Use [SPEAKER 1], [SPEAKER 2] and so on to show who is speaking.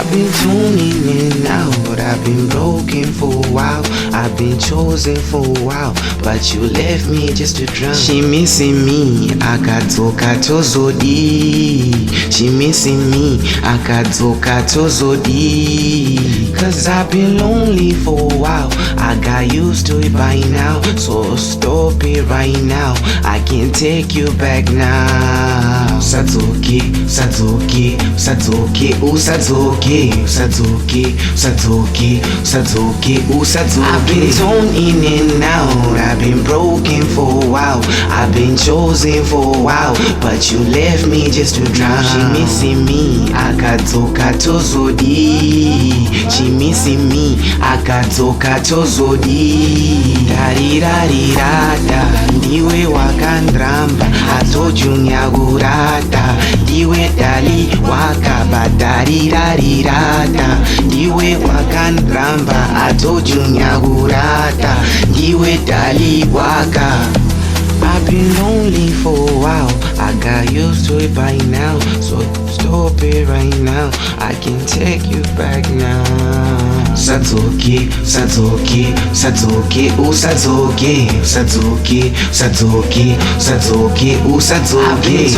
[SPEAKER 1] I've been tuning in out, I've been broken for a while, I've been chosen for a while, but you left me just to drown. She missing me, akadzoka tozodi. She missing me, akadzoka tozodi. Cause I've been lonely for a while, I got used to it by now, so stop it right now, I can't take you back now. Usadzoke, Usadzoke, Usadzoke, Usadzoke, Usadzoke, Usadzoke, Usadzoke, Usadzoke. I've been torn in and out, I've been broken for a while, I've been chosen for a while, but you left me just to drown. She missing me, akadzoka tozodi. She missing me, akadzoka tozodi. Daridarirada, ndiwe wakandrama, I told you nyagurata, ndiwe dali wakaba. Daridarirada, ndiwe wakandrama, I told you nyagurata, ndiwe dali waka. I've been lonely for a while, I got used to it by now, so stop it right now, I can take you back now. Usadzoke, Usadzoke, Usadzoke, Usadzoke, Usadzoke, Usadzoke, Usadzoke, Usadzoke.